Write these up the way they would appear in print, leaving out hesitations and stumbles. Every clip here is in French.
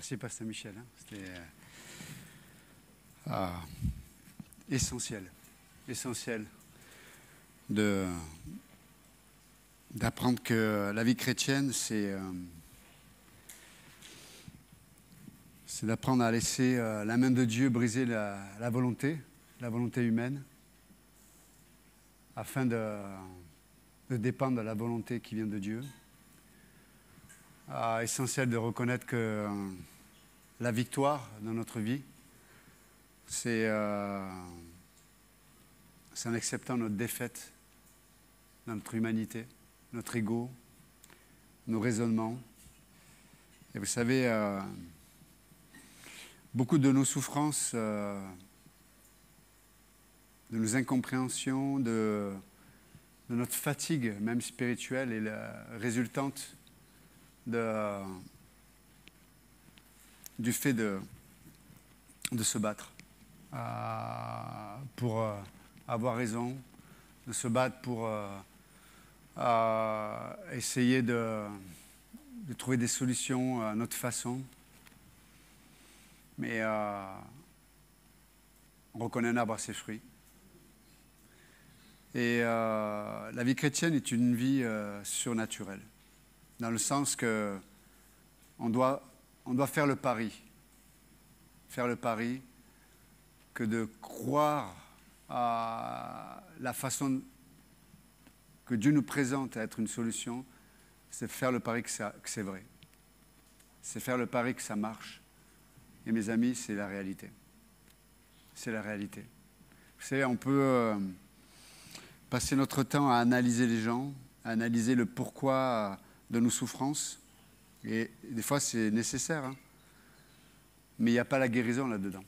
Merci, Pasteur Michel. C'était essentiel. Essentiel d'apprendre que la vie chrétienne, c'est d'apprendre à laisser la main de Dieu briser la volonté humaine, afin de dépendre de la volonté qui vient de Dieu. Essentiel de reconnaître que la victoire dans notre vie, c'est en acceptant notre défaite dans notre humanité, notre ego, nos raisonnements. Et vous savez, beaucoup de nos souffrances, de nos incompréhensions, de notre fatigue, même spirituelle, est la résultante du fait de se battre pour avoir raison, de se battre pour essayer de trouver des solutions à notre façon. Mais on reconnaît un arbre à ses fruits. Et la vie chrétienne est une vie surnaturelle, dans le sens que on doit faire le pari que de croire à la façon que Dieu nous présente à être une solution, c'est faire le pari que c'est vrai. C'est faire le pari que ça marche. Et mes amis, c'est la réalité. C'est la réalité. Vous savez, on peut passer notre temps à analyser les gens, à analyser le pourquoi de nos souffrances. Et des fois, c'est nécessaire. Mais il n'y a pas la guérison là-dedans.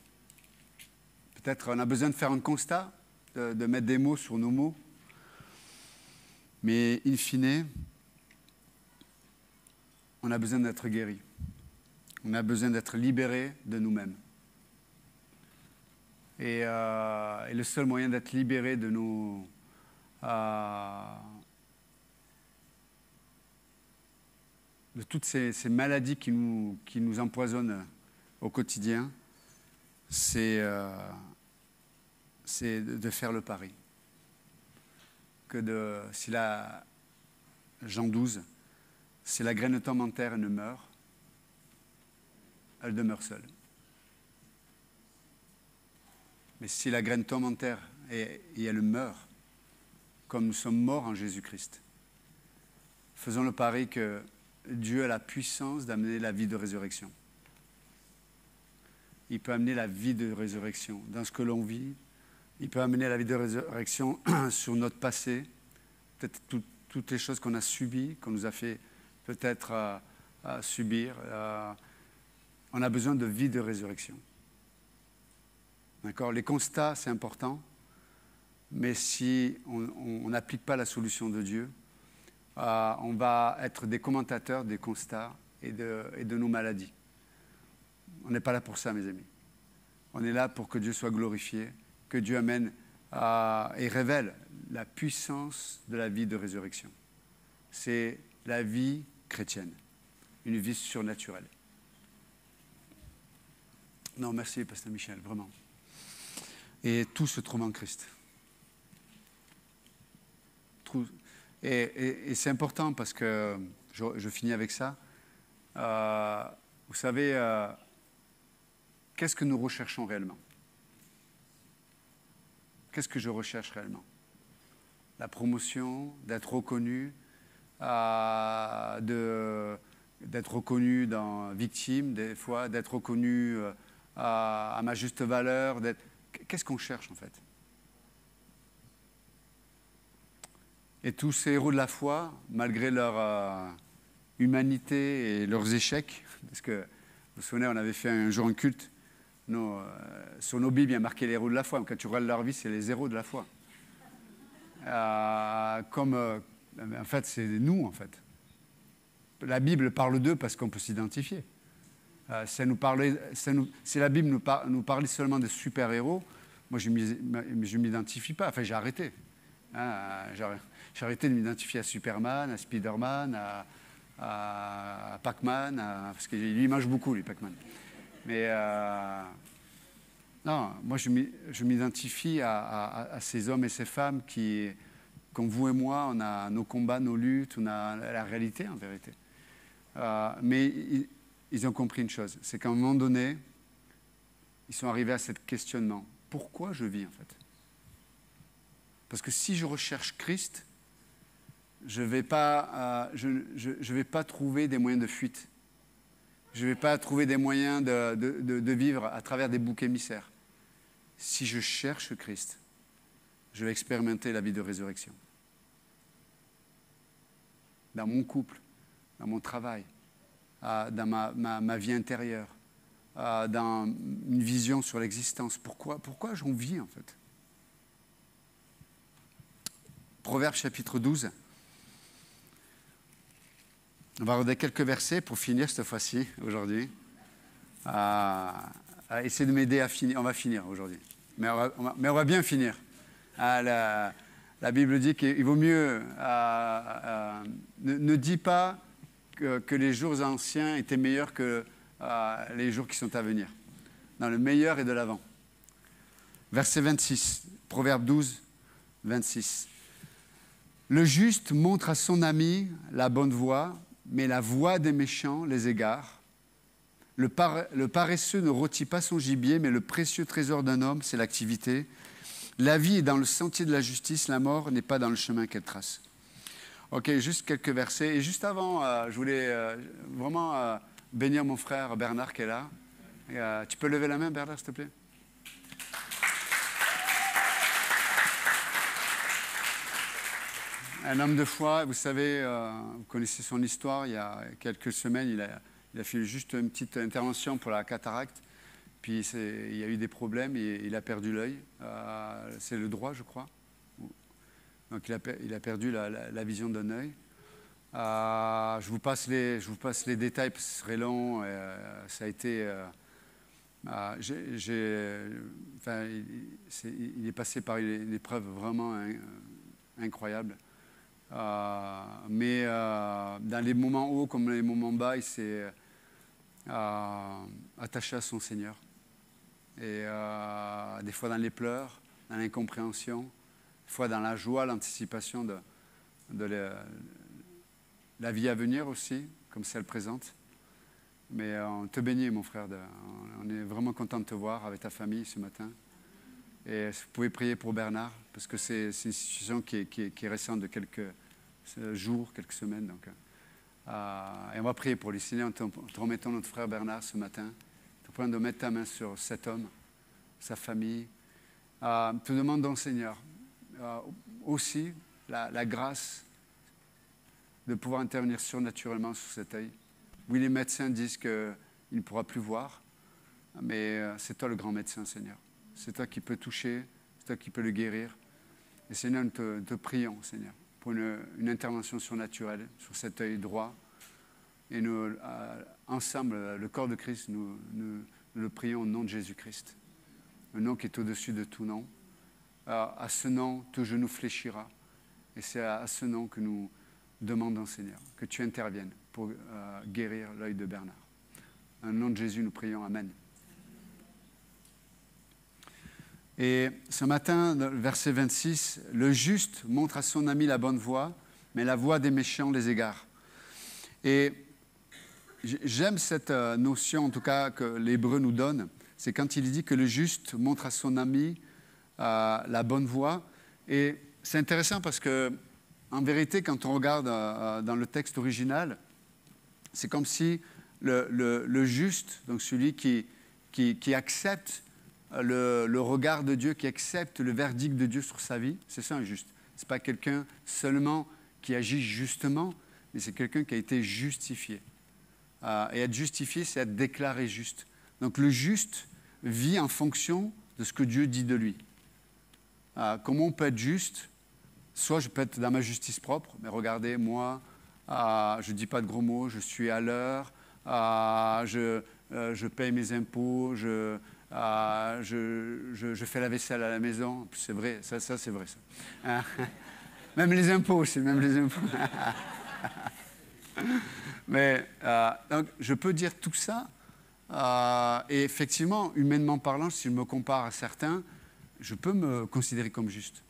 Peut-être on a besoin de faire un constat, de mettre des mots sur nos mots. Mais in fine, on a besoin d'être guéri. On a besoin d'être libéré de nous-mêmes. Et le seul moyen d'être libéré de nos... de toutes ces maladies qui nous empoisonnent au quotidien, c'est de faire le pari. Si Jean 12, si la graine tombe en terre et ne meurt, elle demeure seule. Mais si la graine tombe en terre et elle meurt, comme nous sommes morts en Jésus-Christ, faisons le pari que Dieu a la puissance d'amener la vie de résurrection. Il peut amener la vie de résurrection dans ce que l'on vit. Il peut amener la vie de résurrection sur notre passé, peut-être toutes les choses qu'on a subies, qu'on nous a fait peut-être subir. On a besoin de vie de résurrection. D'accord ? Les constats, c'est important, mais si on n'applique pas la solution de Dieu, on va être des commentateurs des constats et de nos maladies. On n'est pas là pour ça, mes amis. On est là pour que Dieu soit glorifié, que Dieu amène et révèle la puissance de la vie de résurrection. C'est la vie chrétienne, une vie surnaturelle. Non, merci, Pasteur Michel, vraiment. Et tout se trouve en Christ. Et c'est important parce que, je finis avec ça, vous savez, qu'est-ce que nous recherchons réellement ? Qu'est-ce que je recherche réellement ? La promotion, d'être reconnu, d'être reconnu dans victime, des fois, d'être reconnu à ma juste valeur. Qu'est-ce qu'on cherche en fait ? Et tous ces héros de la foi, malgré leur humanité et leurs échecs, parce que vous vous souvenez, on avait fait un jour un culte, sur nos Bibles, il y a marqué les héros de la foi. Quand tu regardes leur vie, c'est les héros de la foi. En fait, c'est nous, en fait. La Bible parle d'eux parce qu'on peut s'identifier. Si la Bible nous parlait seulement des super-héros, moi, je ne m'identifie pas. Enfin, j'ai arrêté. J'ai arrêté de m'identifier à Superman, à Spider-Man, à Pac-Man, parce que lui, il mange beaucoup, lui, Pac-Man. Mais non, moi, je m'identifie à ces hommes et ces femmes qui, comme vous et moi, on a nos combats, nos luttes, on a la réalité, en vérité. Mais ils ont compris une chose, c'est qu'à un moment donné, ils sont arrivés à ce questionnement. Pourquoi je vis, en fait? Parce que si je recherche Christ, je ne vais pas trouver des moyens de fuite. Je ne vais pas trouver des moyens de vivre à travers des boucs émissaires. Si je cherche Christ, je vais expérimenter la vie de résurrection. Dans mon couple, dans mon travail, dans ma vie intérieure, dans une vision sur l'existence. Pourquoi j'en vis, en fait? Proverbe chapitre 12. On va regarder quelques versets pour finir cette fois-ci, aujourd'hui. Essayez de m'aider à finir. On va finir aujourd'hui. Mais on va bien finir. La Bible dit qu'il vaut mieux... ne dis pas que les jours anciens étaient meilleurs que les jours qui sont à venir. Dans le meilleur et de l'avant. Verset 26, Proverbe 12, 26. Le juste montre à son ami la bonne voie, mais la voie des méchants les égare. Le paresseux ne rôtit pas son gibier, mais le précieux trésor d'un homme, c'est l'activité. La vie est dans le sentier de la justice, la mort n'est pas dans le chemin qu'elle trace. Ok, juste quelques versets. Et juste avant, je voulais vraiment bénir mon frère Bernard qui est là. Tu peux lever la main, Bernard, s'il te plaît? Un homme de foi, vous savez, vous connaissez son histoire. Il y a quelques semaines, il a fait juste une petite intervention pour la cataracte. Puis il y a eu des problèmes et il a perdu l'œil. C'est le droit, je crois. Donc il a perdu la vision d'un œil. Je vous passe les détails parce que ce serait long. Ça a été... il est passé par une épreuve vraiment incroyable. Mais dans les moments hauts comme les moments bas, il s'est attaché à son Seigneur. Et des fois dans les pleurs, dans l'incompréhension, des fois dans la joie, l'anticipation de la vie à venir aussi, comme celle présente. Mais on te bénit, mon frère. On est vraiment content de te voir avec ta famille ce matin. Et vous pouvez prier pour Bernard, parce que c'est une situation qui est récente de quelques jours, quelques semaines. Donc, et on va prier pour lui. Seigneur, en te remettant notre frère Bernard ce matin. Te prions de mettre ta main sur cet homme, sa famille. Te demandons, Seigneur, aussi la grâce de pouvoir intervenir surnaturellement sur cet œil. Oui, les médecins disent qu'il ne pourra plus voir, mais c'est toi le grand médecin, Seigneur. C'est toi qui peux toucher, c'est toi qui peux le guérir. Et Seigneur, nous te prions, Seigneur, pour une intervention surnaturelle sur cet œil droit. Et nous, ensemble, le corps de Christ, nous le prions au nom de Jésus-Christ. Le nom qui est au-dessus de tout nom. À ce nom, tout genou fléchira. Et c'est à ce nom que nous demandons, Seigneur, que tu interviennes pour guérir l'œil de Bernard. Au nom de Jésus, nous prions. Amen. Et ce matin, verset 26, « Le juste montre à son ami la bonne voie, mais la voie des méchants les égare. » Et j'aime cette notion, en tout cas, que l'Hébreu nous donne. C'est quand il dit que le juste montre à son ami la bonne voie. Et c'est intéressant parce que, en vérité, quand on regarde dans le texte original, c'est comme si le juste, donc celui qui accepte le regard de Dieu, qui accepte le verdict de Dieu sur sa vie, c'est ça un juste. Ce n'est pas quelqu'un seulement qui agit justement, mais c'est quelqu'un qui a été justifié. Et être justifié, c'est être déclaré juste. Donc le juste vit en fonction de ce que Dieu dit de lui. Comment on peut être juste? Soit je peux être dans ma justice propre, mais regardez, moi, je ne dis pas de gros mots, je suis à l'heure, je paye mes impôts, je fais la vaisselle à la maison. C'est vrai, ça c'est vrai. Ça. Même les impôts, c'est même les impôts. Mais donc, je peux dire tout ça. Et effectivement, humainement parlant, si je me compare à certains, je peux me considérer comme juste.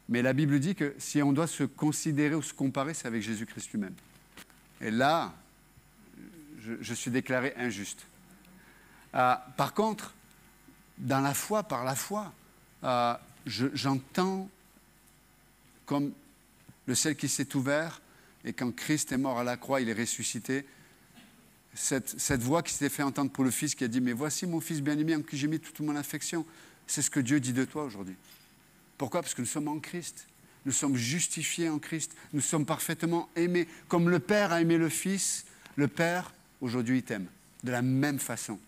Mais la Bible dit que si on doit se considérer ou se comparer, c'est avec Jésus-Christ lui-même. Et là, je suis déclaré injuste. Par contre, dans la foi, par la foi, j'entends comme le ciel qui s'est ouvert et quand Christ est mort à la croix, il est ressuscité. Cette voix qui s'était fait entendre pour le Fils qui a dit « Mais voici mon Fils bien-aimé en qui j'ai mis toute mon affection », c'est ce que Dieu dit de toi aujourd'hui. Pourquoi? Parce que nous sommes en Christ. Nous sommes justifiés en Christ. Nous sommes parfaitement aimés. Comme le Père a aimé le Fils, le Père, aujourd'hui, il t'aime. De la même façon.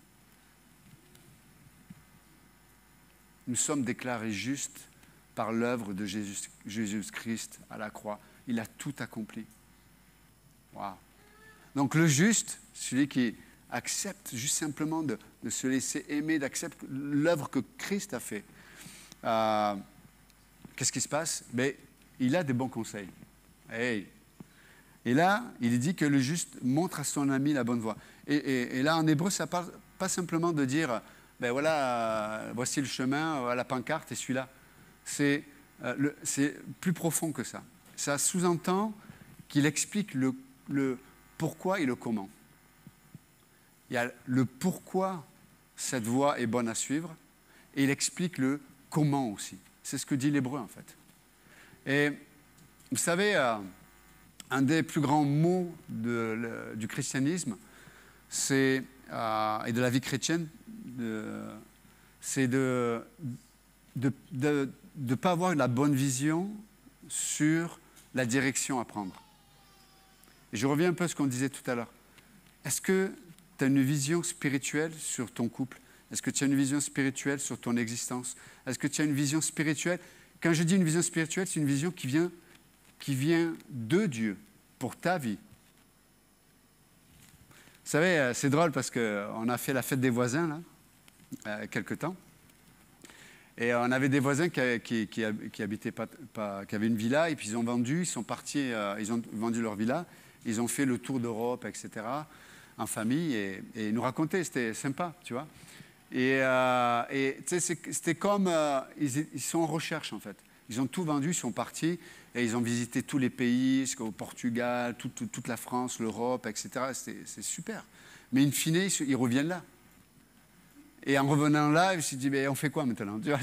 Nous sommes déclarés justes par l'œuvre de Jésus-Christ à la croix. Il a tout accompli. Waouh! Donc le juste, celui qui accepte juste simplement de se laisser aimer, d'accepter l'œuvre que Christ a fait. Qu'est-ce qui se passe? Il a des bons conseils. Hey. Et là, il dit que le juste montre à son ami la bonne voie. Et là, en hébreu, ça parle pas simplement de dire, voici le chemin, la pancarte et celui-là. C'est plus profond que ça. Ça sous-entend qu'il explique le pourquoi et le comment. Il y a le pourquoi cette voie est bonne à suivre et il explique le comment aussi. C'est ce que dit l'hébreu en fait. Et vous savez, un des plus grands mots du christianisme et de la vie chrétienne, c'est de ne pas avoir la bonne vision sur la direction à prendre. Et je reviens un peu à ce qu'on disait tout à l'heure. Est-ce que tu as une vision spirituelle sur ton couple? Est-ce que tu as une vision spirituelle sur ton existence? Est-ce que tu as une vision spirituelle? Quand je dis une vision spirituelle, c'est une vision qui vient de Dieu pour ta vie. Vous savez, c'est drôle parce qu'on a fait la fête des voisins, là, il y a quelque temps. Et on avait des voisins qui habitaient qui avaient une villa, et puis ils ont vendu, ils sont partis, ils ont vendu leur villa, ils ont fait le tour d'Europe, etc., en famille, et ils nous racontaient, c'était sympa, tu vois. Et tu sais, c'était comme, ils sont en recherche, en fait. Ils ont tout vendu, ils sont partis, et ils ont visité tous les pays, au Portugal, toute la France, l'Europe, etc. C'est super. Mais in fine, ils reviennent là. Et en revenant là, je me suis dit, on fait quoi maintenant? Tu vois,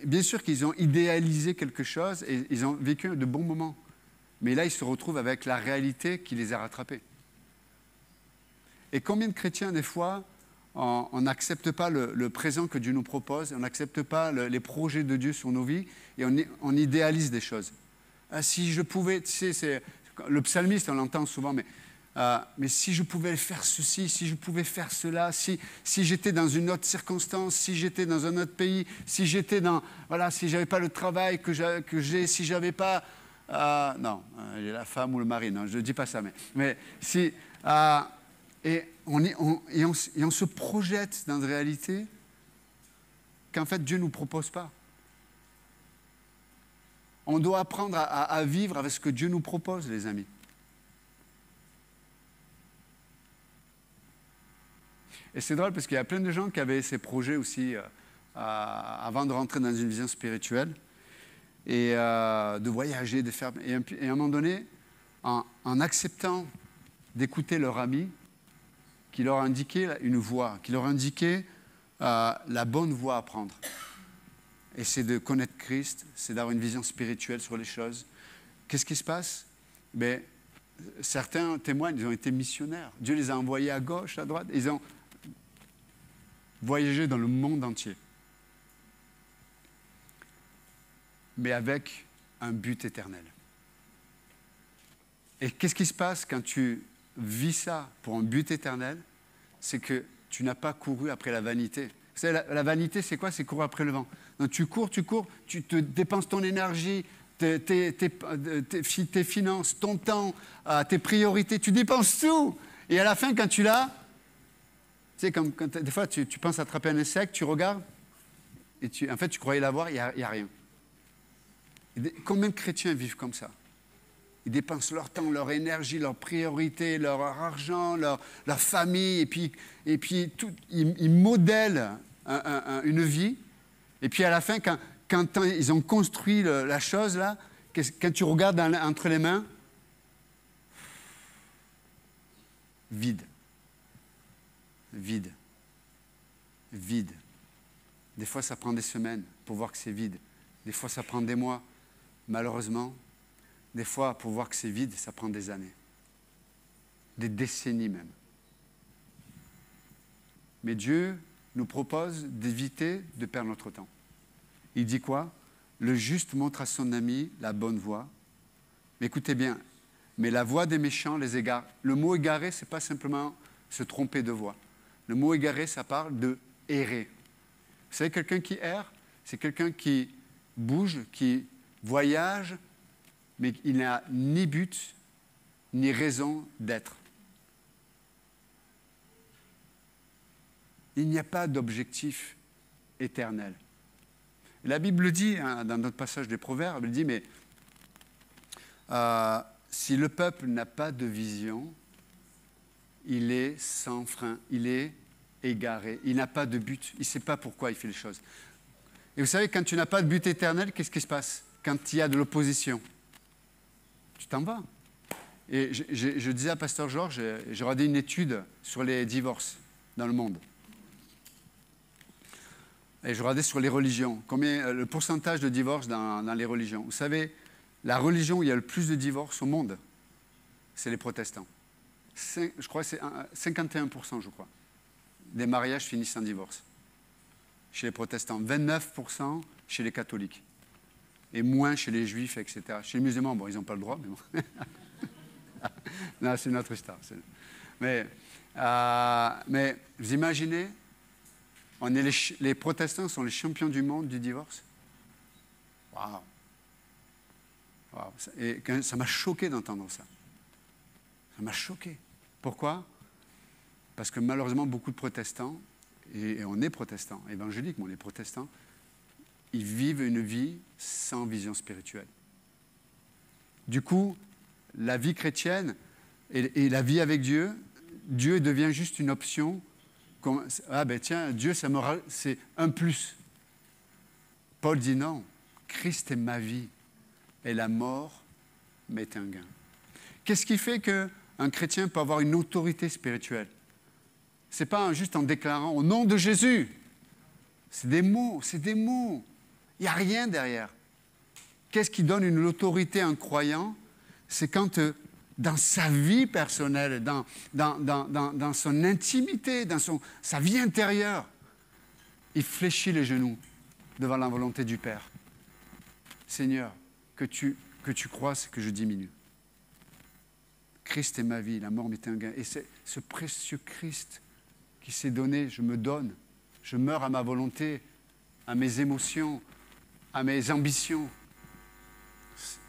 bien sûr qu'ils ont idéalisé quelque chose et ils ont vécu de bons moments. Mais là, ils se retrouvent avec la réalité qui les a rattrapés. Et combien de chrétiens, des fois, on n'accepte pas le présent que Dieu nous propose, on n'accepte pas les projets de Dieu sur nos vies et on idéalise des choses. Si je pouvais, tu sais, le psalmiste, on l'entend souvent, mais si je pouvais faire ceci, si je pouvais faire cela, si j'étais dans une autre circonstance, si j'étais dans un autre pays, si j'étais si j'avais pas le travail que j'ai, si j'avais pas, non, la femme ou le mari, non, je ne dis pas ça, mais si, et on se projette dans une réalité qu'en fait Dieu ne nous propose pas. On doit apprendre à vivre avec ce que Dieu nous propose, les amis. Et c'est drôle parce qu'il y a plein de gens qui avaient ces projets aussi avant de rentrer dans une vision spirituelle et de voyager, de faire... Et à un moment donné, en acceptant d'écouter leur ami qui leur indiquait une voie, qui leur indiquait la bonne voie à prendre. Et c'est de connaître Christ, c'est d'avoir une vision spirituelle sur les choses. Qu'est-ce qui se passe? Certains témoignent, ils ont été missionnaires. Dieu les a envoyés à gauche, à droite. Ils ont voyagé dans le monde entier. Mais avec un but éternel. Et qu'est-ce qui se passe quand tu vis ça pour un but éternel? C'est que tu n'as pas couru après la vanité. Vous savez, la vanité, c'est quoi? C'est courir après le vent. Donc tu cours, tu te dépenses ton énergie, tes finances, ton temps, tes priorités, tu dépenses tout. Et à la fin, quand tu l'as, tu sais, comme quand des fois, tu penses attraper un insecte, tu regardes, et en fait, tu croyais l'avoir, il n'y a rien. Combien de chrétiens vivent comme ça? Ils dépensent leur temps, leur énergie, leur priorité, leur argent, leur famille, et puis tout, ils modèlent une vie. Et puis à la fin, quand ils ont construit la chose, là, quand tu regardes entre les mains, vide. Vide. Vide. Des fois, ça prend des semaines pour voir que c'est vide. Des fois, ça prend des mois. Malheureusement, des fois, pour voir que c'est vide, ça prend des années. Des décennies même. Mais Dieu nous propose d'éviter de perdre notre temps. Il dit quoi? Le juste montre à son ami la bonne voie. Mais écoutez bien, mais la voie des méchants les égare. Le mot égarer, ce n'est pas simplement se tromper de voie. Le mot égarer, ça parle de errer. Vous savez, quelqu'un qui erre, c'est quelqu'un qui bouge, qui voyage, mais il n'a ni but, ni raison d'être. Il n'y a pas d'objectif éternel. La Bible dit, hein, dans notre passage des Proverbes, elle dit, mais si le peuple n'a pas de vision, il est sans frein, il est égaré, il n'a pas de but, il ne sait pas pourquoi il fait les choses. Et vous savez, quand tu n'as pas de but éternel, qu'est-ce qui se passe? Quand il y a de l'opposition, tu t'en vas. Et je disais à Pasteur Georges, j'ai regardé une étude sur les divorces dans le monde. Et je regardais sur les religions, le pourcentage de divorces dans les religions. Vous savez, la religion où il y a le plus de divorces au monde, c'est les protestants. Je crois que c'est 51%, je crois, des mariages finissent en divorce. Chez les protestants, 29% chez les catholiques. Et moins chez les juifs, etc. Chez les musulmans, bon, ils n'ont pas le droit, mais bon. Non, c'est une autre histoire. Mais vous imaginez, les protestants sont les champions du monde du divorce. Waouh! Wow. Et ça m'a choqué d'entendre ça. Ça m'a choqué. Pourquoi? Parce que malheureusement, beaucoup de protestants, et on est protestants, évangéliques, mais on est protestants, ils vivent une vie sans vision spirituelle. Du coup, la vie chrétienne et la vie avec Dieu, Dieu devient juste une option. Ah ben tiens, Dieu, c'est un plus. Paul dit non, Christ est ma vie et la mort m'est un gain. Qu'est-ce qui fait qu'un chrétien peut avoir une autorité spirituelle? Ce n'est pas juste en déclarant au nom de Jésus. C'est des mots, c'est des mots. Il n'y a rien derrière. Qu'est-ce qui donne une autorité à un croyant? C'est quand dans sa vie personnelle, dans son intimité, dans sa vie intérieure, il fléchit les genoux devant la volonté du Père. Seigneur, que tu croisses, que je diminue. Christ est ma vie, la mort m'est un gain. Et c'est ce précieux Christ qui s'est donné, je me donne. Je meurs à ma volonté, à mes émotions, à mes ambitions.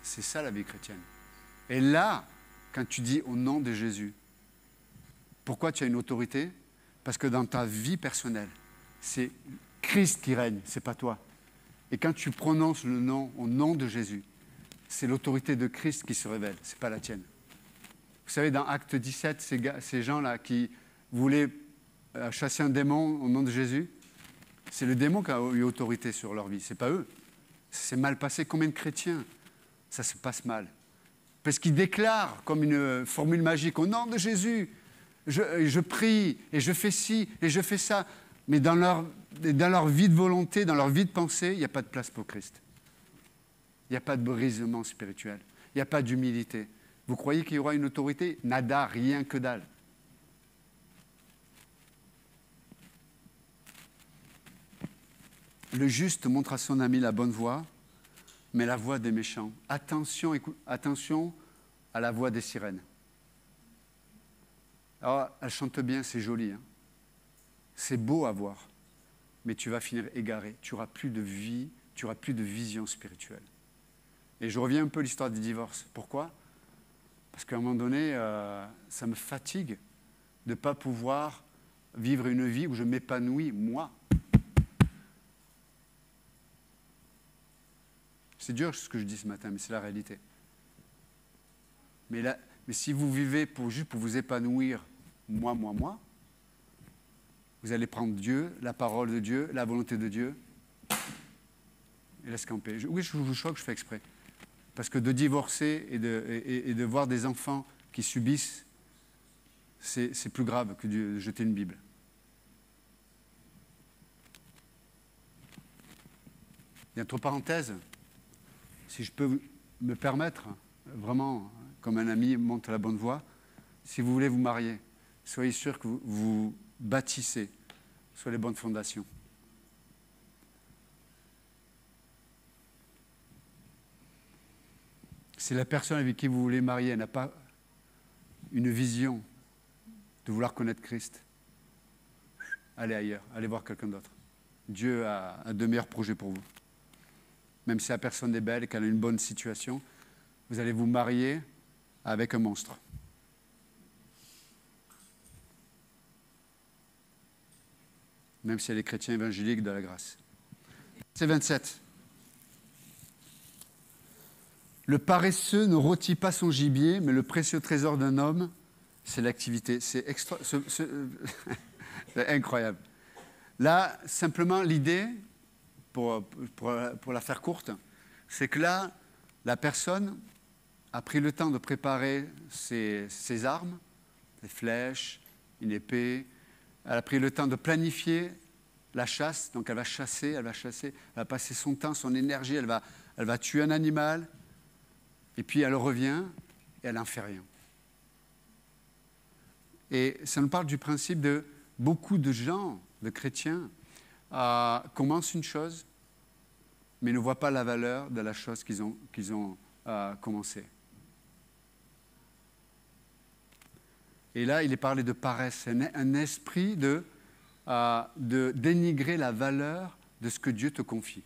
C'est ça la vie chrétienne. Et là, quand tu dis au nom de Jésus, pourquoi tu as une autorité? Parce que dans ta vie personnelle, c'est Christ qui règne, c'est pas toi. Et quand tu prononces le nom au nom de Jésus, c'est l'autorité de Christ qui se révèle, c'est pas la tienne. Vous savez, dans Acte 17, ces gens-là qui voulaient chasser un démon au nom de Jésus, c'est le démon qui a eu autorité sur leur vie, c'est pas eux. C'est mal passé. Combien de chrétiens, ça se passe mal? Parce qu'ils déclarent comme une formule magique, au nom de Jésus, je prie et je fais ci et je fais ça. Mais dans leur vie de volonté, dans leur vie de pensée, il n'y a pas de place pour Christ. Il n'y a pas de brisement spirituel. Il n'y a pas d'humilité. Vous croyez qu'il y aura une autorité? Nada, rien que dalle. Le juste montre à son ami la bonne voie, mais la voie des méchants. Attention à la voix des sirènes. Alors, elles chantent bien, c'est joli. Hein. C'est beau à voir. Mais tu vas finir égaré. Tu n'auras plus de vie, tu n'auras plus de vision spirituelle. Et je reviens un peu à l'histoire des divorces. Pourquoi? Parce qu'à un moment donné, ça me fatigue de ne pas pouvoir vivre une vie où je m'épanouis, moi. C'est dur ce que je dis ce matin, mais c'est la réalité. Mais si vous vivez juste pour vous épanouir, moi, vous allez prendre Dieu, la parole de Dieu, la volonté de Dieu, et laisse camper. Oui, je vous choque, je fais exprès. Parce que de divorcer et de voir des enfants qui subissent, c'est plus grave que de jeter une Bible. Et entre parenthèses, si je peux me permettre, vraiment, comme un ami montre la bonne voie, si vous voulez vous marier, soyez sûr que vous bâtissez sur les bonnes fondations. Si la personne avec qui vous voulez marier n'a pas une vision de vouloir connaître Christ, allez ailleurs, allez voir quelqu'un d'autre. Dieu a de meilleurs projets pour vous. Même si la personne est belle et qu'elle a une bonne situation, vous allez vous marier avec un monstre. Même si elle est chrétien évangélique de la grâce. C'est 27. Le paresseux ne rôtit pas son gibier, mais le précieux trésor d'un homme, c'est l'activité. C'est incroyable. Là, simplement, l'idée, pour la faire courte, c'est que là, la personne a pris le temps de préparer ses armes, des flèches, une épée. Elle a pris le temps de planifier la chasse. Donc elle va chasser, elle va passer son temps, son énergie, elle va tuer un animal. Et puis elle revient et elle n'en fait rien. Et ça nous parle du principe de beaucoup de gens, de chrétiens, commencent une chose, mais ne voient pas la valeur de la chose qu'ils ont commencé. Et là, il est parlé de paresse, un esprit de dénigrer la valeur de ce que Dieu te confie.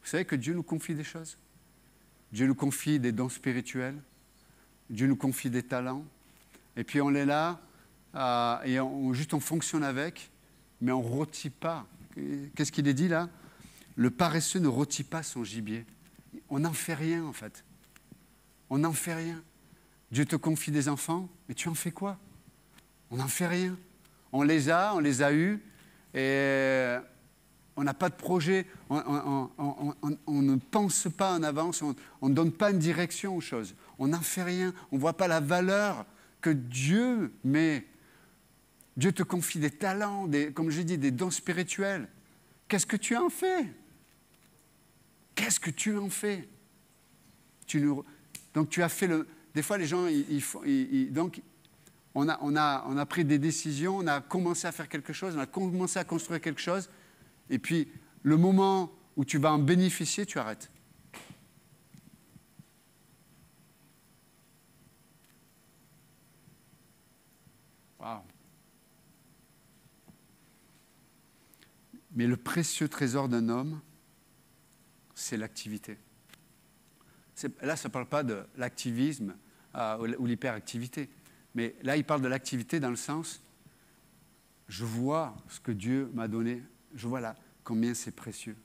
Vous savez que Dieu nous confie des choses. Dieu nous confie des dons spirituels. Dieu nous confie des talents. Et puis on est là, et on fonctionne avec, mais on ne rôtit pas. Qu'est-ce qu'il est dit là? Le paresseux ne rôtit pas son gibier. On n'en fait rien en fait. On n'en fait rien. Dieu te confie des enfants, mais tu en fais quoi? On n'en fait rien. On les a eus, et on n'a pas de projet, on ne pense pas en avance, on ne donne pas une direction aux choses. On n'en fait rien, on ne voit pas la valeur que Dieu met. Dieu te confie des talents, comme je dis, des dons spirituels. Qu'est-ce que tu en fais? Qu'est-ce que tu en fais? Donc tu as fait le... Des fois les gens, donc on a pris des décisions, on a commencé à faire quelque chose, on a commencé à construire quelque chose, et puis le moment où tu vas en bénéficier, tu arrêtes. Waouh. Mais le précieux trésor d'un homme, c'est l'activité. Là, ça ne parle pas de l'activisme ou l'hyperactivité. Mais là, il parle de l'activité dans le sens, je vois ce que Dieu m'a donné, je vois là combien c'est précieux.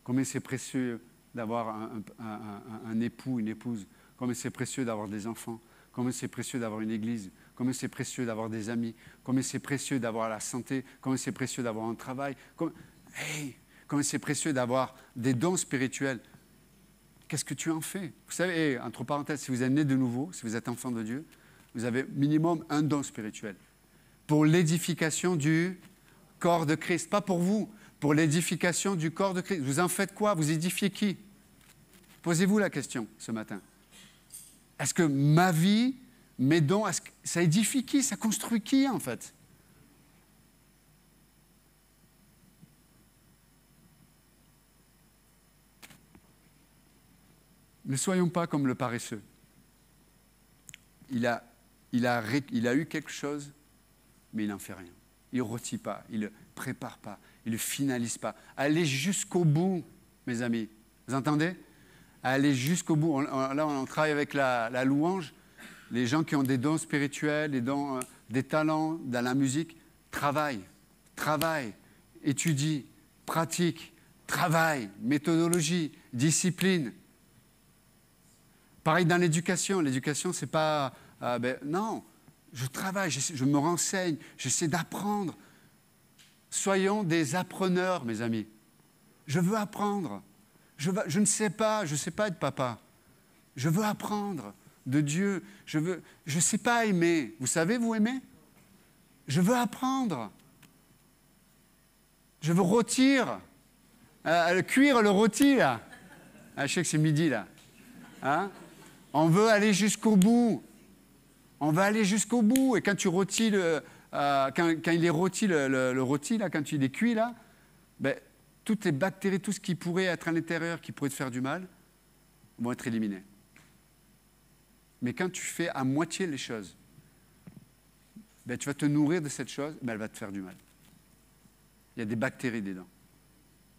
Combien c'est précieux d'avoir un époux, une épouse. Combien c'est précieux d'avoir des enfants. Combien c'est précieux d'avoir une église. Combien c'est précieux d'avoir des amis. Combien c'est précieux d'avoir la santé. Combien c'est précieux d'avoir un travail. Combien c'est précieux d'avoir des dons spirituels. Qu'est-ce que tu en fais? Vous savez, entre parenthèses, si vous êtes né de nouveau, si vous êtes enfant de Dieu, vous avez minimum un don spirituel. Pour l'édification du corps de Christ. Pas pour vous, pour l'édification du corps de Christ. Vous en faites quoi? Vous édifiez qui? Posez-vous la question ce matin. Est-ce que ma vie, mes dons, ça édifie qui? Ça construit qui en fait? Ne soyons pas comme le paresseux. Il a eu quelque chose, mais il n'en fait rien. Il ne rôtit pas, il ne prépare pas, il ne finalise pas. Allez jusqu'au bout, mes amis. Vous entendez? Allez jusqu'au bout. Là, on travaille avec la louange. Les gens qui ont des dons spirituels, des talents dans la musique, travaillent, étudient, pratiquent, travail, méthodologie, discipline. Pareil dans l'éducation. L'éducation, c'est pas... non, je travaille, je me renseigne, j'essaie d'apprendre. Soyons des appreneurs, mes amis. Je veux apprendre. Je ne sais pas, je ne sais pas être papa. Je veux apprendre de Dieu. Je ne sais pas aimer. Vous savez, vous aimez? Je veux apprendre. Je veux rôtir. Cuire le rôti, là. Je sais que c'est midi, là. Hein? On veut aller jusqu'au bout. On va aller jusqu'au bout. Et quand tu rôtis quand il est rôti, le rôti, là, quand il est cuit, là, toutes les bactéries, tout ce qui pourrait être à l'intérieur, qui pourrait te faire du mal, vont être éliminés. Mais quand tu fais à moitié les choses, tu vas te nourrir de cette chose, elle va te faire du mal. Il y a des bactéries dedans.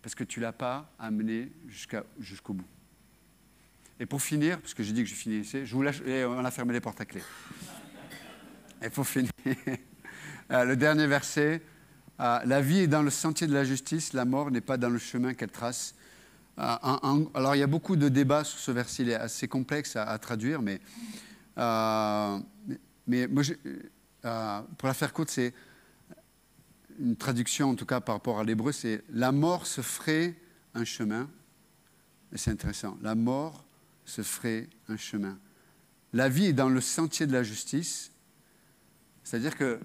Parce que tu ne l'as pas amené jusqu'au bout. Et pour finir, parce que j'ai dit que je finissais, je vous lâche, et on a fermé les portes à clé. Et pour finir, le dernier verset, la vie est dans le sentier de la justice, la mort n'est pas dans le chemin qu'elle trace. Alors il y a beaucoup de débats sur ce verset, il est assez complexe à traduire, mais moi, pour la faire courte, c'est une traduction, en tout cas par rapport à l'hébreu, c'est « la mort se ferait un chemin ». Et c'est intéressant, « la mort se ferait un chemin ». La vie est dans le sentier de la justice, c'est-à-dire que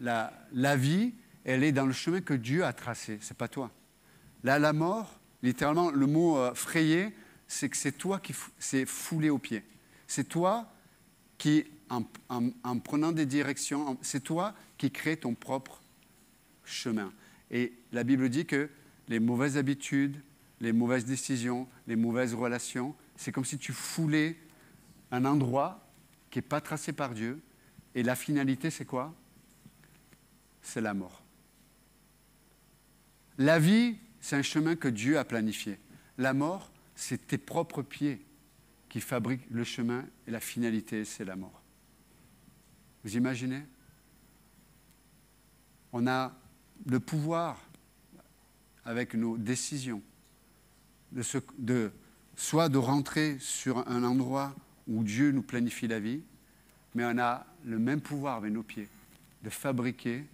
la vie, elle est dans le chemin que Dieu a tracé, c'est pas toi. Là, la mort, littéralement, le mot frayer, c'est que c'est toi qui c'est foulé aux pieds. C'est toi qui, en prenant des directions, c'est toi qui crée ton propre chemin. Et la Bible dit que les mauvaises habitudes, les mauvaises décisions, les mauvaises relations, c'est comme si tu foulais un endroit qui n'est pas tracé par Dieu. Et la finalité, c'est quoi? C'est la mort. La vie, c'est un chemin que Dieu a planifié. La mort, c'est tes propres pieds qui fabriquent le chemin et la finalité, c'est la mort. Vous imaginez? On a le pouvoir, avec nos décisions, soit de rentrer sur un endroit où Dieu nous planifie la vie, mais on a le même pouvoir avec nos pieds, de fabriquer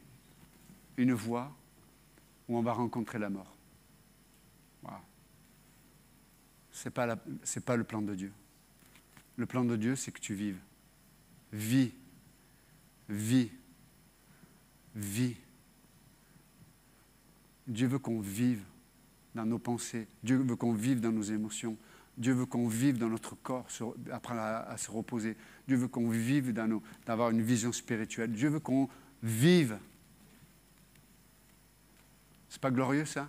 une voie où on va rencontrer la mort. Wow. C'est pas le plan de Dieu. Le plan de Dieu, c'est que tu vives. Vis. Vis. Vis. Dieu veut qu'on vive dans nos pensées. Dieu veut qu'on vive dans nos émotions. Dieu veut qu'on vive dans notre corps, apprendre à se reposer. Dieu veut qu'on vive d'avoir une vision spirituelle. Dieu veut qu'on vive. C'est pas glorieux, ça?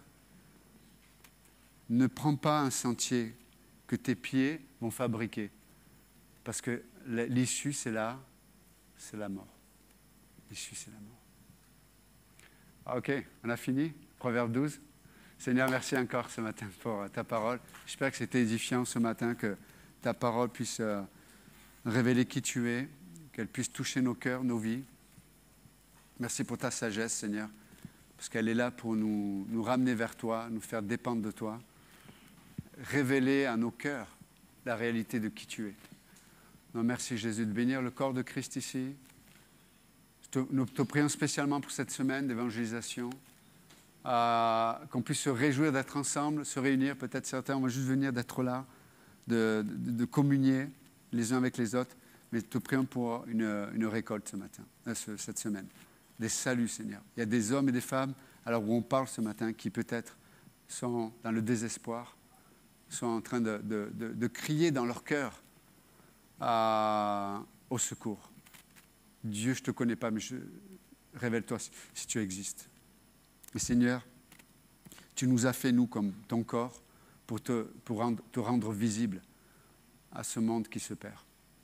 Ne prends pas un sentier que tes pieds vont fabriquer. Parce que l'issue, c'est la mort. L'issue, c'est la mort. OK, on a fini. Proverbe 12. Seigneur, merci encore ce matin pour ta parole. J'espère que c'était édifiant ce matin, que ta parole puisse révéler qui tu es, qu'elle puisse toucher nos cœurs, nos vies. Merci pour ta sagesse, Seigneur, parce qu'elle est là pour nous ramener vers toi, nous faire dépendre de toi, révéler à nos cœurs la réalité de qui tu es. Non, merci Jésus de bénir le corps de Christ ici. Nous te prions spécialement pour cette semaine d'évangélisation. Qu'on puisse se réjouir d'être ensemble, se réunir, peut-être certains, on va juste venir d'être là, de communier les uns avec les autres, mais te prions pour une récolte ce matin, cette semaine. Des saluts, Seigneur. Il y a des hommes et des femmes, alors où on parle ce matin, qui peut-être sont dans le désespoir, sont en train de crier dans leur cœur au secours. Dieu, je ne te connais pas, mais révèle-toi si tu existes. Et Seigneur, tu nous as fait, nous, comme ton corps, pour te rendre visible à ce monde qui se perd.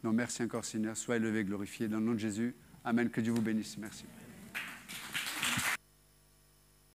Donc merci encore, Seigneur. Sois élevé, glorifié. Dans le nom de Jésus. Amen. Que Dieu vous bénisse. Merci.